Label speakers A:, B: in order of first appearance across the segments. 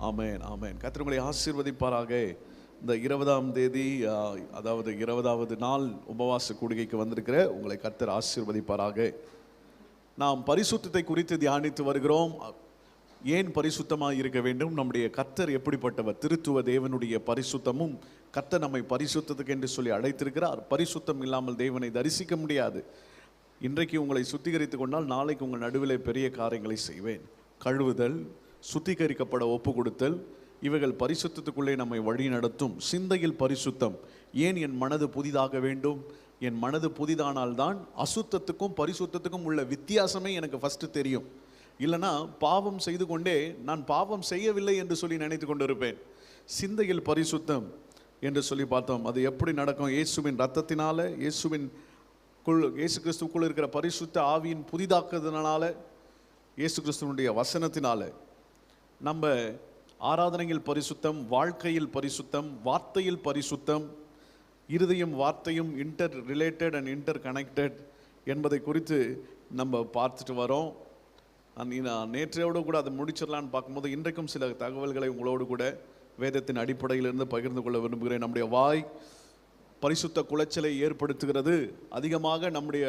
A: ஆமென், ஆமென். கர்த்தர் உங்களை ஆசீர்வதிப்பாராக. இந்த 20ஆம் தேதி, அதாவது 20வது நாள் உபவாச கூடுகைக்கு வந்திருக்கிற உங்களை கர்த்தர் ஆசீர்வதிப்பாராக. நாம் பரிசுத்தத்தை குறித்து தியானித்து வருகிறோம். ஏன் பரிசுத்தமாக இருக்க வேண்டும்? நம்முடைய கர்த்தர் எப்படிப்பட்டவர்? திருத்துவ தேவனுடைய பரிசுத்தமும், கர்த்தர் நம்மை பரிசுத்தத்துக்கு என்று சொல்லி அழைத்திருக்கிறார். பரிசுத்தம் இல்லாமல் தேவனை தரிசிக்க முடியாது. இன்றைக்கு உங்களை சுத்திகரித்து கொண்டால் நாளைக்கு உங்கள் நடுவில் பெரிய காரியங்களை செய்வேன். கழுவுதல், சுத்திகரிக்கப்பட ஒப்பு கொடுத்தல், இவைகள் பரிசுத்தத்துக்குள்ளே நம்மை வழி நடத்தும். சிந்தையில் பரிசுத்தம். ஏன் என் மனது புதிதாக வேண்டும்? என் மனது புதிதானால்தான் அசுத்தத்துக்கும் பரிசுத்தத்துக்கும் உள்ள வித்தியாசமே எனக்கு ஃபஸ்ட்டு தெரியும். இல்லைனா பாவம் செய்து கொண்டே நான் பாவம் செய்யவில்லை என்று சொல்லி நினைத்து கொண்டு இருப்பேன். சிந்தையில் பரிசுத்தம் என்று சொல்லி பார்த்தோம். அது எப்படி நடக்கும்? இயேசுவின் இரத்தத்தினால, இயேசு கிறிஸ்துக்குள் இருக்கிற பரிசுத்த ஆவியின் புதிதாக்குறதுனால, இயேசு கிறிஸ்துவனுடைய வசனத்தினால. நம்ம ஆராதனையில் பரிசுத்தம், வாழ்க்கையில் பரிசுத்தம், வார்த்தையில் பரிசுத்தம். இருதயம் வார்த்தையும் inter related and inter connected என்பதை குறித்து நம்ம பார்த்துட்டு வரோம். நான் நேற்றையோடு கூட அதை முடிச்சிடலான்னு பார்க்கும்போது இன்றைக்கும் சில தகவல்களை உங்களோடு கூட வேதத்தின் அடிப்படையிலிருந்து பகிர்ந்து கொள்ள விரும்புகிறேன். நம்முடைய வாய் பரிசுத்த குலைச்சலை ஏற்படுத்துகிறது. அதிகமாக நம்முடைய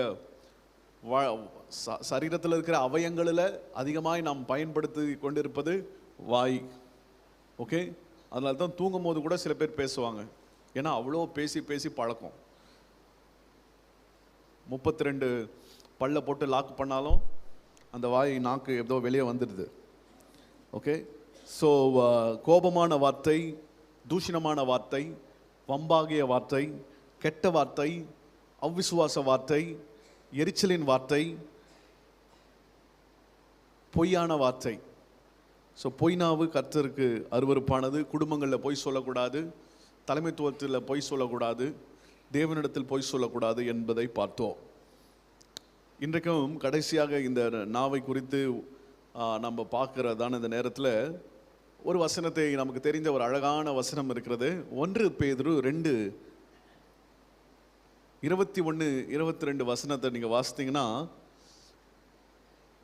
A: சரீரத்தில் இருக்கிற அவயங்களில் அதிகமாக நாம் பயன்படுத்தி கொண்டிருப்பது வாய். ஓகே, அதனால தான் தூங்கும் போது கூட சில பேர் பேசுவாங்க. ஏன்னா அவ்வளோ பேசி பேசி பழக்கம். 32 பல்ல போட்டு லாக் பண்ணாலும் அந்த வாய், நாக்கு ஏதோ வெளியே வந்துடுது. ஓகே, ஸோ கோபமான வார்த்தை, தூஷணமான வார்த்தை, வம்பாகிய வார்த்தை, கெட்ட வார்த்தை, அவ்விசுவாச வார்த்தை, எரிச்சலின் வார்த்தை, பொய்யான வார்த்தை. ஸோ பொய்னாவு கர்த்தருக்கு அருவருப்பானது. குடும்பங்களில் பொய் சொல்லக்கூடாது, தலைமைத்துவத்தில் பொய் சொல்லக்கூடாது, தேவனிடத்தில் பொய் சொல்லக்கூடாது என்பதை பார்த்தோம். இன்றைக்கும் கடைசியாக இந்த நாவை குறித்து நம்ம பார்க்கிறதான இந்த நேரத்தில் ஒரு வசனத்தை, நமக்கு தெரிந்த ஒரு அழகான வசனம் இருக்கிறது. 1 பேதுரு 2:21-22 வசனத்தை நீங்கள் வாசித்தீங்கன்னா,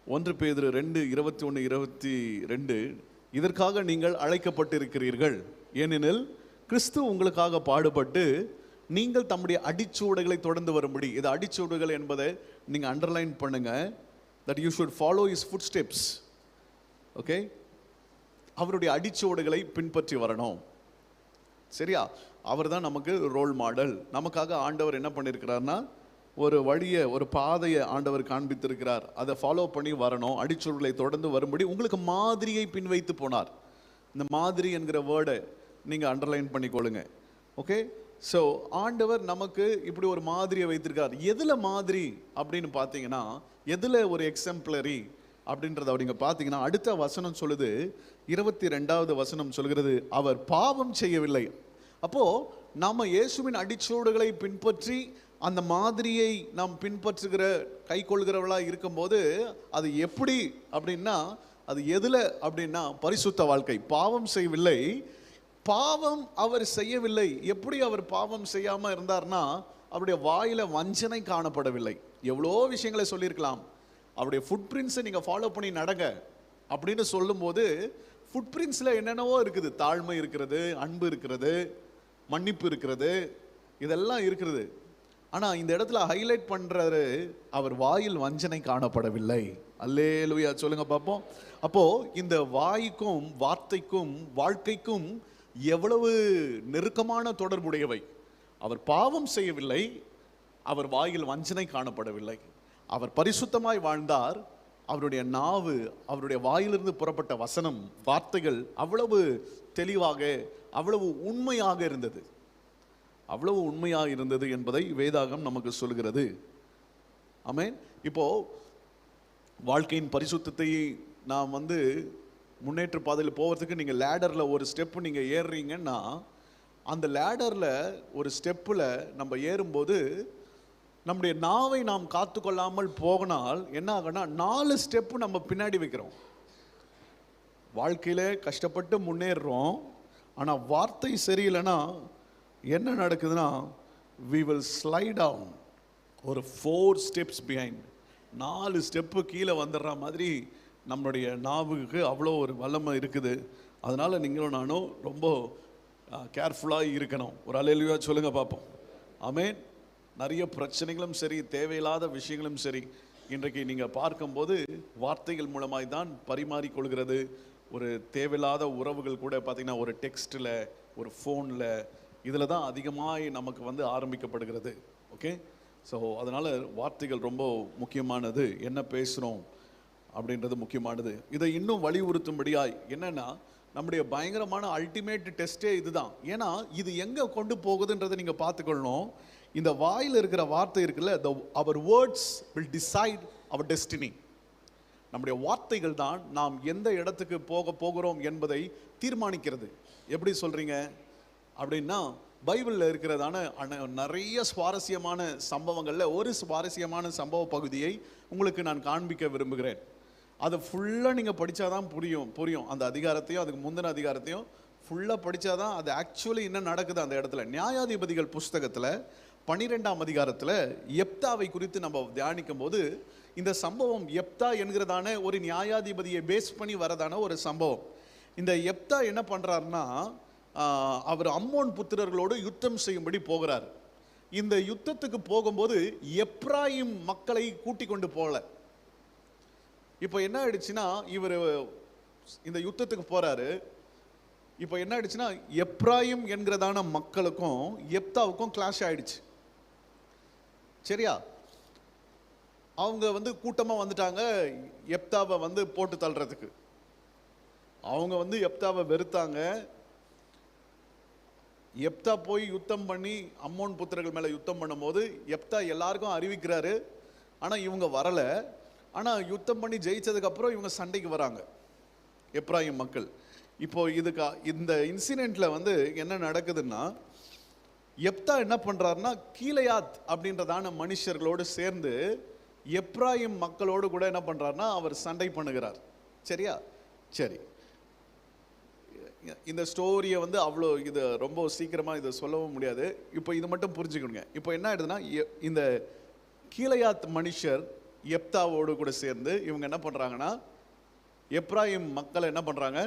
A: 1 பேதுரு 2:21-22, இதற்காக நீங்கள் அழைக்கப்பட்டிருக்கிறீர்கள், ஏனெனில் கிறிஸ்து உங்களுக்காக பாடுபட்டு நீங்கள் தம்முடைய அடிச்சுவடுகளை தொடர்ந்து வரும்படி. இது அடிச்சுவடுகள் என்பதை நீங்கள் அண்டர்லைன் பண்ணுங்க. That you should follow his food steps. Okay, அவருடைய அடிச்சுவடுகளை பின்பற்றி வரணும். சரியா? அவர் தான் நமக்கு ரோல் மாடல். நமக்காக ஆண்டவர் என்ன பண்ணியிருக்கிறார்னா, ஒரு வழியை, ஒரு பாதையை ஆண்டவர் காண்பித்திருக்கிறார். அதை ஃபாலோ பண்ணி வரணும், அடிச்சுவடுகளை தொடர்ந்து வரும்படி உங்களுக்கு மாதிரியை பின்வைத்து போனார். இந்த மாதிரி என்கிற வேர்டை நீங்கள் அண்டர்லைன் பண்ணிக்கொள்ளுங்க. ஓகே, ஸோ ஆண்டவர் நமக்கு இப்படி ஒரு மாதிரியை வைத்திருக்கார். எதில் மாதிரி அப்படின்னு பார்த்தீங்கன்னா, எதில் ஒரு எக்ஸாம்பிளரி அப்படின்றத அப்படிங்க பார்த்தீங்கன்னா, அடுத்த வசனம் சொல்லுது, 22வது வசனம் சொல்கிறது, அவர் பாவம் செய்யவில்லை. அப்போது நாம் இயேசுவின் அடிச்சோடுகளை பின்பற்றி அந்த மாதிரியை நாம் பின்பற்றுகிற, கை கொள்கிறவர்களாக இருக்கும்போது அது எப்படி அப்படின்னா, அது எதில் அப்படின்னா பரிசுத்த வாழ்க்கை. பாவம் செய்யவில்லை, பாவம் அவர் செய்யவில்லை. எப்படி அவர் பாவம் செய்யாமல் இருந்தார்னா, அவருடைய வாயில் வஞ்சனை காணப்படவில்லை. எவ்வளோ விஷயங்களை சொல்லியிருக்கலாம். அவருடைய ஃபுட் பிரிண்ட்ஸை நீங்கள் ஃபாலோ பண்ணி நடங்க அப்படின்னு சொல்லும்போது, ஃபுட் பிரிண்ட்ஸில் என்னென்னவோ இருக்குது. தாழ்மை இருக்கிறது, அன்பு இருக்கிறது, மன்னிப்பு இருக்கிறது, இதெல்லாம் இருக்கிறது. ஆனால் இந்த இடத்துல ஹைலைட் பண்ணுறாரு, அவர் வாயில் வஞ்சனை காணப்படவில்லை. அல்லேலூயா சொல்லுங்க பார்ப்போம். அப்போது இந்த வாய்க்கும் வார்த்தைக்கும் வாழ்க்கைக்கும் எவ்வளவு நெருக்கமான தொடர்புடையவை. அவர் பாவம் செய்யவில்லை, அவர் வாயில் வஞ்சனை காணப்படவில்லை. அவர் பரிசுத்தமாய் வாழ்ந்தார். அவருடைய நாவு, அவருடைய வாயிலிருந்து புறப்பட்ட வசனம், வார்த்தைகள் அவ்வளவு தெளிவாக, அவ்வளவு உண்மையாக இருந்தது. அவ்வளவு உண்மையாக இருந்தது என்பதை வேதாகம் நமக்கு சொல்கிறது. ஆமென். இப்போ வாழ்க்கையின் பரிசுத்தத்தை நாம் முன்னேற்ற பாதையில் போகிறதுக்கு நீங்கள் லேடரில் ஒரு ஸ்டெப்பு நீங்கள் ஏறுறீங்கன்னா, அந்த லேடரில் ஒரு ஸ்டெப்பில் நம்ம ஏறும்போது நம்முடைய நாவை நாம் காத்து கொள்ளாமல் போகனால் என்ன ஆகுனா, 4 ஸ்டெப்பு நம்ம பின்னாடி வைக்கிறோம். வாழ்க்கையில் கஷ்டப்பட்டு முன்னேறுறோம், ஆனால் வார்த்தை சரியில்லைன்னா என்ன நடக்குதுன்னா, we will slide down ஒரு 4 steps behind. 4 ஸ்டெப்பு கீழே வந்துடுற மாதிரி நம்மளுடைய நாவுக்கு அவ்வளோ ஒரு வல்லமை இருக்குது. அதனால் நீங்களும் நானும் ரொம்ப கேர்ஃபுல்லாக இருக்கணும். ஒரு அல்லேலூயா சொல்லுங்க பார்ப்போம். ஆமென். நிறைய பிரச்சனைகளும் சரி, தேவையில்லாத விஷயங்களும் சரி, இன்றைக்கு நீங்கள் பார்க்கும்போது வார்த்தைகள் மூலமாய் தான் பரிமாறிக்கொள்கிறது. ஒரு தேவையில்லாத உறவுகள் கூட பார்த்திங்கன்னா ஒரு டெக்ஸ்ட்டில், ஒரு ஃபோனில், இதில் தான் அதிகமாக நமக்கு வந்து ஆரம்பிக்கப்படுகிறது. ஓகே, ஸோ அதனால் வார்த்தைகள் ரொம்ப முக்கியமானது. என்ன பேசுகிறோம் அப்படின்றது முக்கியமானது. இதை இன்னும் வலியுறுத்தும்படியாய் என்னென்னா, நம்முடைய பயங்கரமான அல்டிமேட் டெஸ்ட்டே இதுதான். ஏன்னா இது எங்கே கொண்டு போகுதுன்றதை நீங்கள் பார்த்துக்கொள்ளணும். இந்த வாயில் இருக்கிற வார்த்தை இருக்குல்ல, our words will decide our destiny. நம்முடைய வார்த்தைகள் தான் நாம் எந்த இடத்துக்கு போகிறோம் என்பதை தீர்மானிக்கிறது. எப்படி சொல்கிறீங்க அப்படின்னா, பைபிளில் இருக்கிறதான நிறைய சுவாரஸ்யமான சம்பவங்களில் ஒரு சுவாரஸ்யமான சம்பவ பகுதியை உங்களுக்கு நான் காண்பிக்க விரும்புகிறேன். அதை ஃபுல்லாக நீங்கள் படித்தாதான் புரியும். அந்த அதிகாரத்தையும் அதுக்கு முந்தின அதிகாரத்தையும் ஃபுல்லாக படித்தாதான் அது ஆக்சுவலி என்ன நடக்குது அந்த இடத்துல. நியாயாதிபதிகள் புஸ்தகத்தில் 12ஆம் அதிகாரத்தில் எப்தாவை குறித்து நம்ம தியானிக்கும் போது, இந்த சம்பவம் எப்தா என்கிறதான ஒரு நியாயாதிபதியை பேஸ் பண்ணி வரதான ஒரு சம்பவம். இந்த எப்தா என்ன பண்ணுறாருன்னா, அவர் அம்மோன் புத்திரர்களோடு யுத்தம் செய்யும்படி போகிறார். இந்த யுத்தத்துக்கு போகும்போது எப்ராயிம் மக்களை கூட்டி கொண்டு போகல. இப்போ என்ன ஆயிடுச்சுன்னா, இவர் இந்த யுத்தத்துக்கு போறாரு. இப்போ என்ன ஆயிடுச்சுன்னா, எப்ராயிம் என்கிறதான மக்களுக்கும் எப்தாவுக்கும் கிளாஷ் ஆயிடுச்சு. சரியா? அவங்க வந்து கூட்டமாக வந்துட்டாங்க எப்தாவை வந்து போட்டு தள்ளுறதுக்கு. அவங்க வந்து எப்தாவை வெறுத்தாங்க. எப்தா போய் யுத்தம் பண்ணி அம்மோன் புத்திரர்கள் மேலே யுத்தம் பண்ணும்போது எப்தா எல்லாருக்கும் அறிவிக்கிறாரு. ஆனால் இவங்க வரலை. ஆனால் யுத்தம் பண்ணி ஜெயிச்சதுக்கப்புறம் இவங்க சண்டைக்கு வராங்க எப்ராயிம் மக்கள். இப்போ இந்த இன்சிடெண்ட்டில் வந்து என்ன நடக்குதுன்னா, எப்தா என்ன பண்ணுறாருன்னா, கீலேயாத் அப்படின்றதான மனுஷர்களோடு சேர்ந்து எப்ராயிம் மக்களோடு கூட என்ன பண்ணுறாருன்னா அவர் சண்டை பண்ணுகிறார். சரியா? சரி, இந்த ஸ்டோரியை வந்து அவ்வளோ இது ரொம்ப சீக்கிரமாக இதை சொல்லவும் முடியாது. இப்போ இது மட்டும் புரிஞ்சுக்கணுங்க. இப்போ என்ன ஆயிடுதுன்னா, இந்த கீலேயாத் மனுஷர் எப்தாவோடு கூட சேர்ந்து இவங்க என்ன பண்ணுறாங்கன்னா, எப்ராயிம் மக்களை என்ன பண்ணுறாங்க,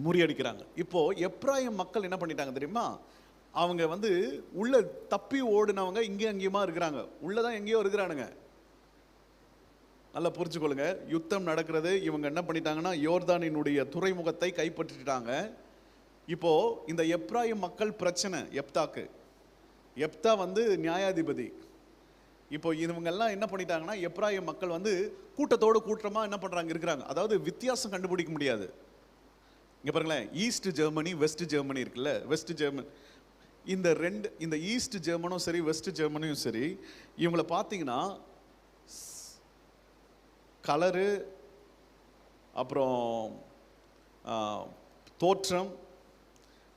A: முறியடிக்கிறாங்க. இப்போ எப்ராயிம் மக்கள் என்ன பண்ணிட்டாங்க தெரியுமா? அவங்க வந்து உள்ள தப்பி ஓடுனவங்க இங்கே அங்கேயுமா இருக்கிறாங்க. உள்ளதான் எங்கேயோ இருக்கிறானுங்க. நல்லா புரிஞ்சுக்கொள்ளுங்க. யுத்தம் நடக்கிறது. இவங்க என்ன பண்ணிட்டாங்கன்னா, யோர்தானினுடைய துறைமுகத்தை கைப்பற்றிட்டாங்க. இப்போ இந்த எப்ராயிம் மக்கள் பிரச்சனை எப்தாக்கு. எப்தா வந்து நியாயாதிபதி. இப்போ இவங்கெல்லாம் என்ன பண்ணிட்டாங்கன்னா, எப்ராயிம் மக்கள் வந்து கூட்டத்தோடு கூட்டமாக என்ன பண்ணுறாங்க இருக்கிறாங்க. அதாவது வித்தியாசம் கண்டுபிடிக்க முடியாது. இங்கே பாருங்களேன், ஈஸ்ட் ஜெர்மனி வெஸ்ட் ஜெர்மனி இருக்குல்ல, வெஸ்ட் ஜெர்மன், இந்த ஈஸ்ட் ஜெர்மனும் சரி வெஸ்ட் ஜெர்மனியும் சரி, இவங்களை பார்த்தீங்கன்னா கலரு, அப்புறம் தோற்றம்,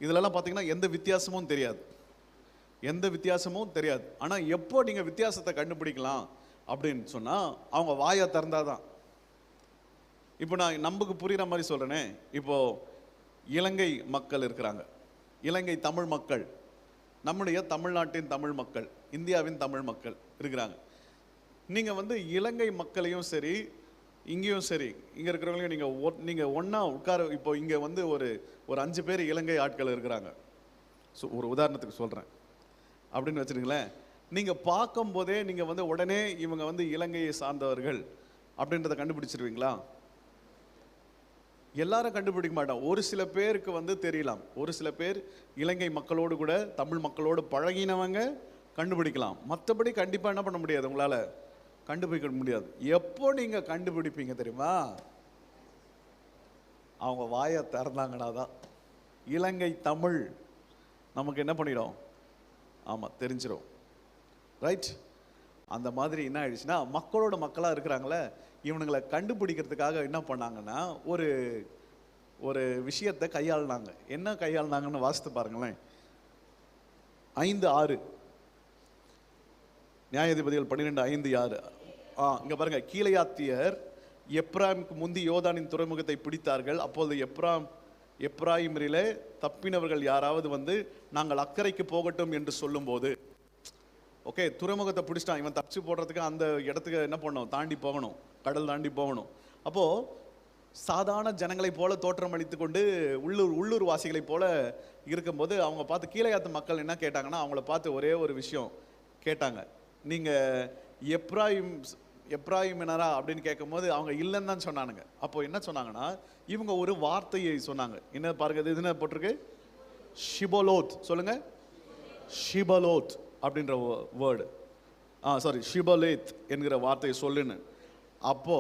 A: இதிலெல்லாம் பார்த்தீங்கன்னா எந்த வித்தியாசமும் தெரியாது. ஆனால் எப்போ நீங்கள் வித்தியாசத்தை கண்டுபிடிக்கலாம் அப்படின்னு சொன்னால், அவங்க வாயை திறந்தாதான். இப்போ நான் நமக்கு புரிகிற மாதிரி சொல்கிறேனே, இப்போது இலங்கை மக்கள் இருக்கிறாங்க, இலங்கை தமிழ் மக்கள், நம்முடைய தமிழ்நாட்டின் தமிழ் மக்கள், இந்தியாவின் தமிழ் மக்கள் இருக்கிறாங்க. நீங்கள் வந்து இலங்கை மக்களையும் சரி இங்கேயும் சரி, இங்கே இருக்கிறவங்களையும் நீங்கள் ஒன்றா உட்கார, இப்போ இங்கே வந்து ஒரு 5 பேர் இலங்கை ஆட்கள் இருக்கிறாங்க, ஸோ ஒரு உதாரணத்துக்கு சொல்கிறேன் அப்படின்னு வச்சுருங்களேன். நீங்கள் பார்க்கும்போதே நீங்கள் வந்து உடனே இவங்க வந்து இலங்கையை சார்ந்தவர்கள் அப்படின்றத கண்டுபிடிச்சிருவீங்களா? எல்லாரும் கண்டுபிடிக்க மாட்டோம். ஒரு சில பேருக்கு வந்து தெரியலாம். ஒரு சில பேர் இலங்கை மக்களோடு கூட தமிழ் மக்களோடு பழகினவங்க கண்டுபிடிக்கலாம். மற்றபடி கண்டிப்பாக என்ன பண்ண முடியாது, உங்களால் கண்டுபிடிக்க முடியாது. எப்போ நீங்கள் கண்டுபிடிப்பீங்க தெரியுமா? அவங்க வாயை திறந்தாங்கன்னா தான். இலங்கை தமிழ் நமக்கு என்ன பண்ணிடும்? ஆமாம், தெரிஞ்சிடும். ரைட்? அந்த மாதிரி என்ன ஆயிடுச்சுன்னா, மக்களோட மக்களாக இருக்கிறாங்களே, இவனுங்களை கண்டுபிடிக்கிறதுக்காக என்ன பண்ணாங்கன்னா ஒரு விஷயத்தை கையாளினாங்க. என்ன கையாளினாங்கன்னு வாசித்து பாருங்களேன். 5:6 நியாயாதிபதிகள் 12:5-6. இங்கே பாருங்க, கீலேயாத்தியர் எப்ராயிமுக்கு முந்தி யோர்தானின் துறைமுகத்தை பிடித்தார்கள். அப்போது எப்ராயிமிலே தப்பினவர்கள் யாராவது வந்து நாங்கள் அக்கறைக்கு போகட்டும் என்று சொல்லும்போது, ஓகே, துறைமுகத்தை பிடிச்சிட்டான், இவன் தப்பிச்சு போடுறதுக்கு அந்த இடத்துக்கு என்ன பண்ணணும், தாண்டி போகணும், கடல் தாண்டி போகணும். அப்போது சாதாரண ஜனங்களை போல தோற்றம் அளித்து கொண்டு உள்ளூர் வாசிகளை போல இருக்கும்போது அவங்க பார்த்து கீழையாத்து மக்கள் என்ன கேட்டாங்கன்னா, அவங்கள பார்த்து ஒரே ஒரு விஷயம் கேட்டாங்க, நீங்கள் எப்ராயிமினரா அப்படின்னு கேட்கும்போது அவங்க இல்லைன்னு தான் சொன்னானுங்க. அப்போ என்ன சொன்னாங்கன்னா, இவங்க ஒரு வார்த்தையை சொன்னாங்க. என்ன பாருங்க, இது என்ன போட்டிருக்கு? ஷிபலோத். சொல்லுங்க, ஷிபலோத் அப்படின்ற வேர்டு. சாரி, ஷிபலேத் என்கிற வார்த்தையை சொல்லுன்னு. அப்போ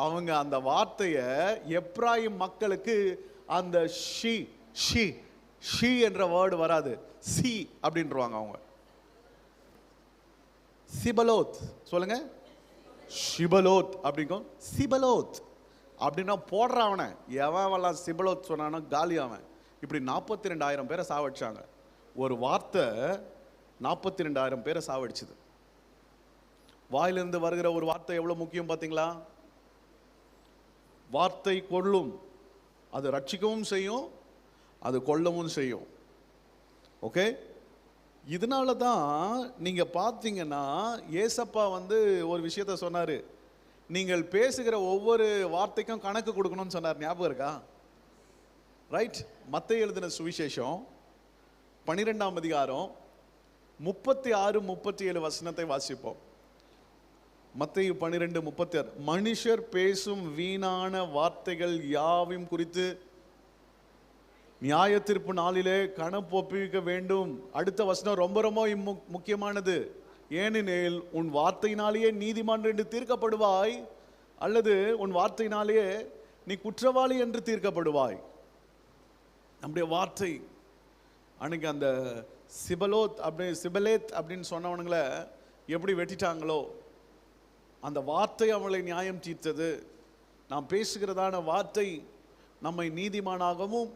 A: அவங்க அந்த வார்த்தையை எப்ராயிம் மக்களுக்கு அந்த ஷி என்ற வேர்டு வராது, சி அப்படின்றவாங்க அவங்க. சிபலோத். சொல்லுங்க, ஷிபலோத் அப்படிங்கும். சிபலோத் அப்படின்னா போடுறவன எவன் சிபலோத் சொன்னானோ காலி அவன். இப்படி 42,000 பேரை சாவடிச்சாங்க. ஒரு வார்த்தை 42,000 பேரை சாவடிச்சுது. வாயிலிருந்து வருகிற ஒரு வார்த்தை எவ்வளவு முக்கியம் பார்த்தீங்களா? வார்த்தை கொல்லும், அது ரட்சிக்கவும் செய்யும், அது கொல்லவும் செய்யும். ஓகே, இதனால தான் நீங்க பார்த்தீங்கன்னா ஏசப்பா ஒரு விஷயத்த சொன்னாரு, நீங்கள் பேசுகிற ஒவ்வொரு வார்த்தைக்கும் கணக்கு கொடுக்கணும்னு சொன்னார். ஞாபகம் இருக்கா? ரைட். மத்தேயு எழுதின சுவிசேஷம் 12ஆம் அதிகாரம் 36-37 வசனத்தை வாசிப்போம். மத்தேயு 12:36. மனுஷர் பேசும் வீணான வார்த்தைகள் யாவையும் குறித்து நியாய தீர்ப்பு நாளிலே கணக்கு ஒப்புவிக்க வேண்டும். அடுத்த வசனம் ரொம்ப ரொம்ப முக்கியமானது. ஏனெனில் உன் வார்த்தையினாலேயே நீதிமான் என்று தீர்க்கப்படுவாய், அல்லது உன் வார்த்தையினாலேயே நீ குற்றவாளி என்று தீர்க்கப்படுவாய். நம்முடைய வார்த்தை. அன்னைக்கு அந்த சிபலேத் அப்படின்னு சொன்னவனுங்களை எப்படி வெட்டிட்டாங்களோ, அந்த வார்த்தை அவளை நியாயம் தீர்த்தது. நாம் பேசுகிறதான வார்த்தை நம்மை நீதிமானாகவும்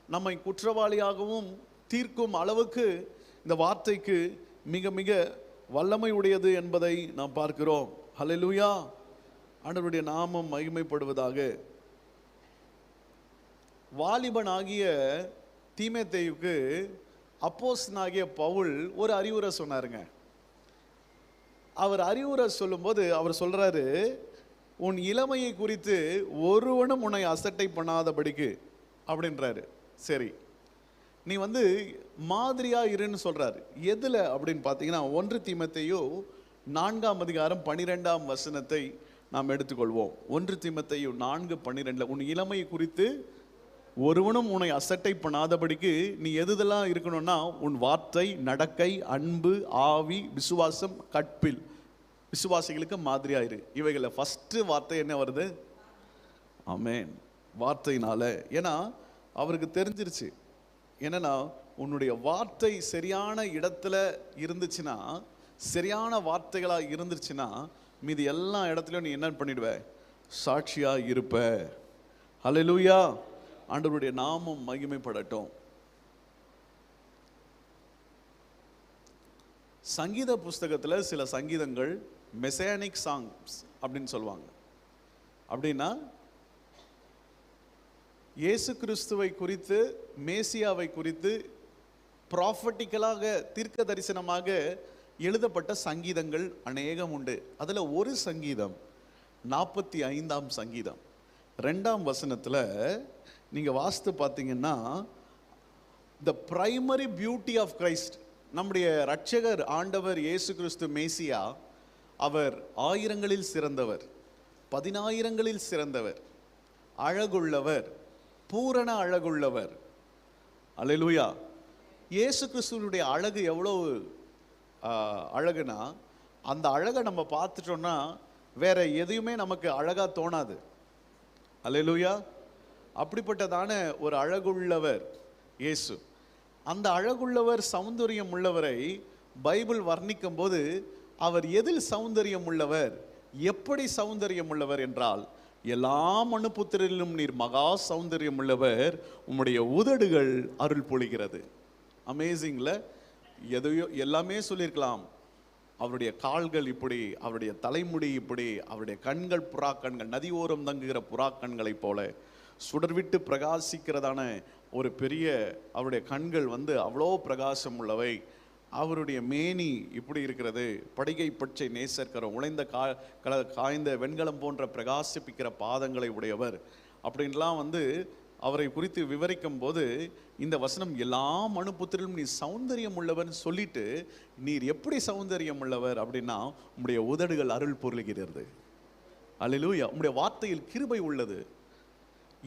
A: நம்மை குற்றவாளியாகவும் தீர்க்கும் அளவுக்கு இந்த வார்த்தைக்கு மிக மிக வல்லமை உடையது என்பதை நாம் பார்க்கிறோம். ஹல்லேலூயா. ஆண்டவருடைய நாமம் மகிமைப்படுவதாக. வாலிபனாகிய தீமோத்தேயுவுக்கு அப்போஸ்தலனாகிய பவுல் ஒரு அறிவுரை சொன்னாருங்க. அவர் அறிவுரை சொல்லும்போது அவர் சொல்றாரு, உன் இளமையை குறித்து ஒருவனும் உன்னை அசட்டை பண்ணாதபடிக்கு அப்படின்றாரு. சரி, நீ மாதிரியா இருன்னு சொல்றாரு. எதுல அப்படின்னு பார்த்தீங்கன்னா 1 தீமோத்தேயு 4ஆம் அதிகாரம் 12ஆம் வசனத்தை நாம் எடுத்துக்கொள்வோம். 1 தீமோத்தேயு 4:12. உன் இளமையை குறித்து ஒருவனும் உன்னை அசட்டை பண்ணாதபடிக்கு நீ எதெல்லாம் இருக்கணும்னா, உன் வார்த்தை, நடக்கை, அன்பு, ஆவி, விசுவாசம், கற்பில் விசுவாசிகளுக்கு மாதிரியா இரு. இவைகளை ஃபர்ஸ்ட் வார்த்தை என்ன வருது? ஆமென். வார்த்தையினால. ஏன்னா அவருக்கு தெரிஞ்சிருச்சு, என்னன்னா உன்னுடைய வார்த்தை சரியான இடத்துல இருந்துச்சுன்னா, சரியான வார்த்தைகளா இருந்துச்சுன்னா, மீதி எல்லா இடத்துலயும் நீ என்ன பண்ணிடுவ? சாட்சியா இருப்ப. ஹல்லேலூயா. ஆண்டவருடைய நாமம் மகிமைப்படட்டும். சங்கீத புஸ்தகத்தில் சில சங்கீதங்கள் மெசானிக் சாங்ஸ் அப்படின்னு சொல்லுவாங்க. அப்படின்னா இயேசு கிறிஸ்துவை குறித்து, மேசியாவை குறித்து ப்ராஃபட்டிக்கலாக, தீர்க்க தரிசனமாக எழுதப்பட்ட சங்கீதங்கள் அநேகம் உண்டு. அதில் ஒரு சங்கீதம் 45ஆம் சங்கீதம் 2ஆம் வசனத்தில் நீங்கள் வாசித்து பார்த்தீங்கன்னா, the primary beauty of Christ, நம்முடைய இரட்சகர் ஆண்டவர் இயேசு கிறிஸ்து மேசியா, அவர் 1000ங்களில் சிறந்தவர், 10,000ங்களில் சிறந்தவர், அழகுள்ளவர், பூரண அழகுள்ளவர். அல்லேலூயா. இயேசு கிறிஸ்துவனுடைய அழகு எவ்வளவு அழகுனா, அந்த அழகை நம்ம பார்த்துட்டோம்னா வேற எதையுமே நமக்கு அழகா தோணாது. அல்லேலூயா. அப்படிப்பட்டதான ஒரு அழகுள்ளவர் இயேசு. அந்த அழகுள்ளவர், சௌந்தரியம் உள்ளவரை பைபிள் வர்ணிக்கும் போது அவர் எதில் சௌந்தரியம் உள்ளவர், எப்படி சௌந்தரியம் உள்ளவர் என்றால், எல்லா மனுபுத்திரிலும் நீர் மகா சௌந்தரியம் உள்ளவர், உம்முடைய உதடுகள் அருள் பொழிகிறது. அமேசிங்ல. எதையோ எல்லாமே சொல்லியிருக்கலாம். அவருடைய கால்கள் இப்படி, அவருடைய தலைமுடி இப்படி, அவருடைய கண்கள் புறா கண்கள், நதியோரம் தங்குகிற புறா கண்களை போல சுடர்விட்டு பிரகாசிக்கிறதான ஒரு பெரிய அவருடைய கண்கள் அவ்வளோ பிரகாசம் உள்ளவை. அவருடைய மேனி இப்படி இருக்கிறது, படிகை பச்சை நேசர்க்கிற உழைந்த காய்ந்த வெண்கலம் போன்ற பிரகாசிப்பிக்கிற பாதங்களை உடையவர். அப்படின்லாம் வந்து அவரை குறித்து விவரிக்கும் போது இந்த வசனம் எல்லா மனுபுத்திரிலும் நீ சௌந்தரியம் உள்ளவர் சொல்லிட்டு, நீர் எப்படி சௌந்தரியம் உள்ளவர் அப்படின்னா உம்முடைய உதடுகள் அருள் பொருளுகிறது. அல்லேலூயா. உம்முடைய வார்த்தையில் கிருபை உள்ளது.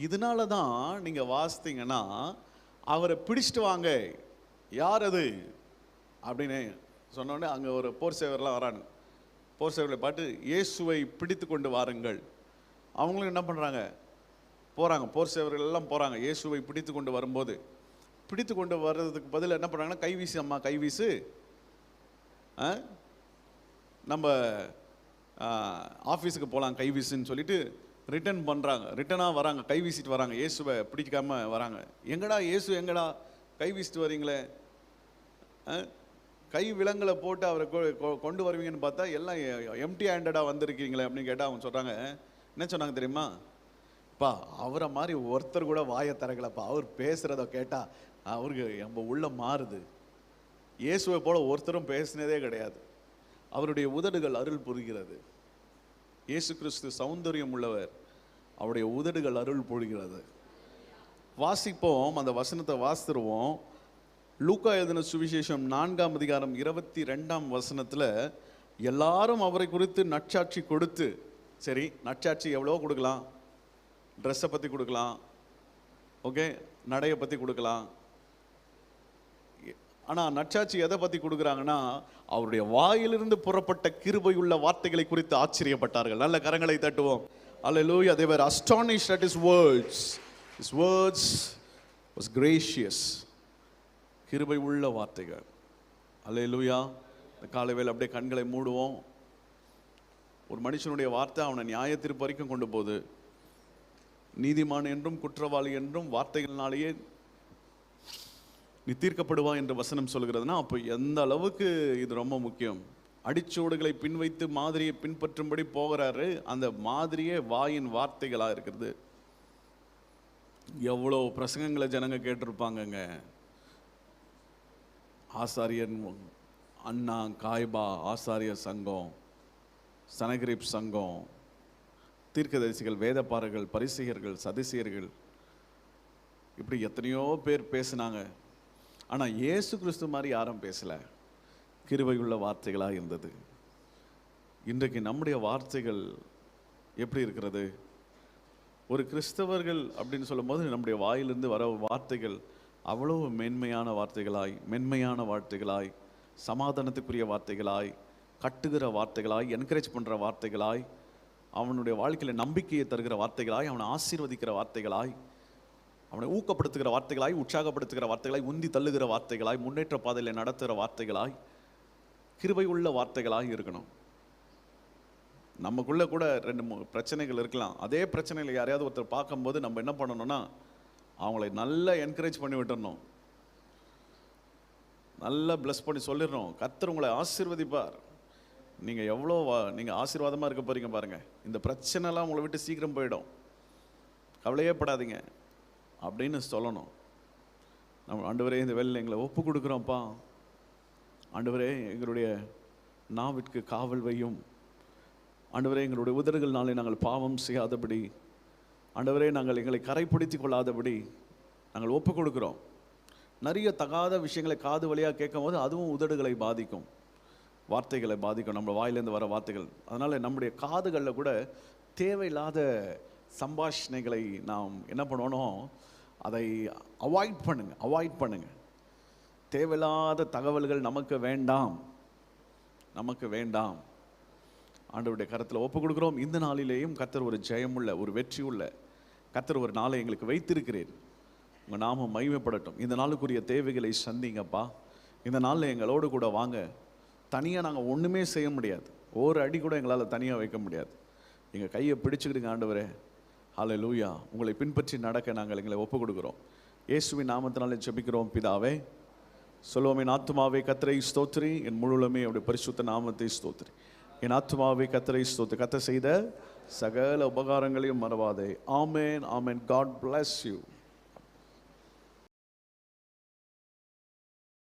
A: இதனால தான் நீங்க வாசித்தீங்கன்னா அவரை பிடிச்சிட்டு வாங்க, யார் அது அப்படின்னு சொன்னோடனே அங்கே ஒரு போர் சேவர்லாம் வராங்க. போர் சேவர்களை பார்த்து இயேசுவை பிடித்து கொண்டு வாருங்கள். அவங்களும் என்ன பண்ணுறாங்க, போகிறாங்க. போர் சேவர்கள் எல்லாம் போகிறாங்க. இயேசுவை பிடித்து கொண்டு வரும்போது பிடித்து கொண்டு வர்றதுக்கு பதில் என்ன பண்ணுறாங்கன்னா, கைவீசு அம்மா கைவீசு, நம்ம ஆஃபீஸுக்கு போகலாம் கைவீசுன்னு சொல்லிட்டு ரிட்டர்ன் பண்ணுறாங்க. ரிட்டனாக வராங்க, கை வீசிட்டு வராங்க. இயேசுவை பிடிக்காம வராங்க. எங்கடா இயேசு, எங்கடா கை வீசிட்டு வரீங்களே, கை விலங்குகளை போட்டு அவரை கொண்டு வருவீங்கன்னு பார்த்தா எல்லாம் எம்டி ஹேண்டடாக வந்திருக்கீங்களே அப்படின்னு கேட்டால் அவங்க சொல்கிறாங்க. என்ன சொன்னாங்க தெரியுமா? பா, அவரை மாதிரி ஒருத்தர் கூட வாயை திறக்கலப்பா. அவர் பேசுகிறத கேட்டால் அவருக்கு நம்ம உள்ள மாறுது. இயேசுவை போல ஒருத்தரும் பேசினதே கிடையாது. அவருடைய உதடுகள் அருள் புரிகிறது. இயேசு கிறிஸ்து சௌந்தரியம் உள்ளவர், அவருடைய உதடுகள் அருள் பொழிகிறது. வாசிப்போம், அந்த வசனத்தை வாசித்துருவோம். லூக்கா எழுதின சுவிசேஷம் 4ஆம் அதிகாரம் 22ஆம் வசனத்தில் எல்லாரும் அவரை குறித்து நற்சாட்சி கொடுத்து, சரி நற்சாட்சி எவ்வளோ கொடுக்கலாம், ட்ரெஸ்ஸை பற்றி கொடுக்கலாம், ஓகே, நடையை பற்றி கொடுக்கலாம். ஆனால் நற்சாட்சி எதை பற்றி கொடுக்குறாங்கன்னா, அவருடைய வாயிலிருந்து புறப்பட்ட கிருபையுள்ள வார்த்தைகளை குறித்து ஆச்சரியப்பட்டார்கள். நல்ல கரங்களை தட்டுவோம். Hallelujah. They were astonished at his words. His words was gracious. கிருபை உள்ள வார்த்தைகள். Hallelujah. இந்த காலைவேளை அப்படியே கண்களை மூடுவோம். ஒரு மனுஷனுடைய வார்த்தை அவனை நியாய தீர்ப்பு வரைக்கும் கொண்டு போகுது. நீதிமான் என்றும் குற்றவாளி என்றும் வார்த்தைகளினாலேயே நீ தீர்க்கப்படுவா என்று வசனம் சொல்கிறதுனா, அப்போ எந்த அளவுக்கு இது ரொம்ப முக்கியம். அடிச்சோடுகளை பின்வைத்து மாதிரியை பின்பற்றும்படி போகிறாரு. அந்த மாதிரியே வாயின் வார்த்தைகளாக இருக்கிறது. எவ்வளோ பிரசங்கங்களை ஜனங்க கேட்டிருப்பாங்கங்க. ஆசாரியன் அண்ணா காய்பா ஆசாரிய சங்கம், சனகிரிப் சங்கம், தீர்க்கதரிசிகள், வேதப்பாரர்கள், பரிசேயர்கள், சதுசேயர்கள், இப்படி எத்தனையோ பேர் பேசினாங்க. ஆனால் இயேசு கிறிஸ்து மாதிரி யாரும் பேசலை. கிருபையுள்ள வார்த்தைகளாக இருந்தது. இன்றைக்கு நம்முடைய வார்த்தைகள் எப்படி இருக்கிறது? ஒரு கிறிஸ்தவர்கள் அப்படின்னு சொல்லும் போது நம்முடைய வாயிலிருந்து வர வார்த்தைகள் அவ்வளோ மென்மையான வார்த்தைகளாய், சமாதானத்துக்குரிய வார்த்தைகளாய், கட்டுகிற வார்த்தைகளாய், என்கரேஜ் பண்ணுற வார்த்தைகளாய், அவனுடைய வாழ்க்கையில் நம்பிக்கையை தருகிற வார்த்தைகளாய், அவனை ஆசீர்வதிக்கிற வார்த்தைகளாய், அவனை ஊக்கப்படுத்துகிற வார்த்தைகளாய், உற்சாகப்படுத்துகிற வார்த்தைகளாய், உந்தி தள்ளுகிற வார்த்தைகளாய், முன்னேற்ற பாதையில் நடத்துகிற வார்த்தைகளாய், கிருபை உள்ள வார்த்தைகளாக இருக்கணும். நமக்குள்ள கூட 2-3 பிரச்சனைகள் இருக்கலாம். அதே பிரச்சனையில் யாரையாவது ஒருத்தர் பார்க்கும்போது நம்ம என்ன பண்ணணும்னா, அவங்களை நல்லா என்கரேஜ் பண்ணி விட்டுறணும், நல்லா பிளஸ் பண்ணி சொல்லிடணும், கர்த்தர் உங்களை ஆசீர்வதிப்பார், நீங்கள் எவ்வளோ நீங்கள் ஆசீர்வாதமாக இருக்க போறீங்க பாருங்க, இந்த பிரச்சனைலாம் உங்களை விட்டு சீக்கிரம் போயிடும், கவலையே படாதீங்க அப்படின்னு சொல்லணும். நம்ம ஆண்டவரே இந்த வேலையில் எங்களை ஒப்பு கொடுக்குறோம்ப்பா, ஆண்டவரே எங்களுடைய நாவிற்கு காவல் வையும், ஆண்டவரே எங்களுடைய உதடுகள்னாலே நாங்கள் பாவம் செய்யாதபடி, ஆண்டவரே நாங்கள் எங்களை கரைப்படுத்தி கொள்ளாதபடி நாங்கள் ஒப்பு கொடுக்குறோம். நிறைய தகாத விஷயங்களை காது வழியாக கேட்கும் போது அதுவும் உதடுகளை பாதிக்கும், வார்த்தைகளை பாதிக்கும், நம்ம வாயிலேருந்து வர வார்த்தைகள். அதனால் நம்முடைய காதுகளில் கூட தேவையில்லாத சம்பாஷணைகளை நாம் என்ன பண்ணணும், அதை அவாய்ட் பண்ணுங்க. தேவையில்லாத தகவல்கள் நமக்கு வேண்டாம். ஆண்டவருடைய கரத்தில் ஒப்பு கொடுக்குறோம். இந்த நாளிலேயும் கர்த்தர் ஒரு ஜெயமுள்ள, ஒரு வெற்றி உள்ள கர்த்தர் ஒரு நாளை எங்களுக்கு வைத்திருக்கிறீர். உங்கள் நாமம் மகிமைப்படட்டும். இந்த நாளுக்குரிய தேவைகளை சந்திங்கப்பா. இந்த நாளில் எங்களோடு கூட வாங்க. தனியாக நாங்கள் ஒன்றுமே செய்ய முடியாது, ஒரு அடி கூட எங்களால் தனியாக வைக்க முடியாது. எங்கள் கையை பிடிச்சிக்கிடுங்க ஆண்டவரே. ஹல்லேலூயா. உங்களை பின்பற்றி நடக்க நாங்கள் எங்களை ஒப்பு கொடுக்குறோம். இயேசுவின் நாமத்தினாலே ஜெபிக்கிறோம் பிதாவே. சொல்லுவோம், என் ஆத்துமாவே கர்த்தரை ஸ்தோத்திரி, என் முழுவதுமே அவருடைய பரிசுத்த நாமத்தை ஸ்தோத்திரி. என் ஆத்துமாவே கர்த்தரை ஸ்தோத்திரி, கர்த்தர் செய்த சகல உபகாரங்களையும் மறவாதே. ஆமென், ஆமென். God bless you.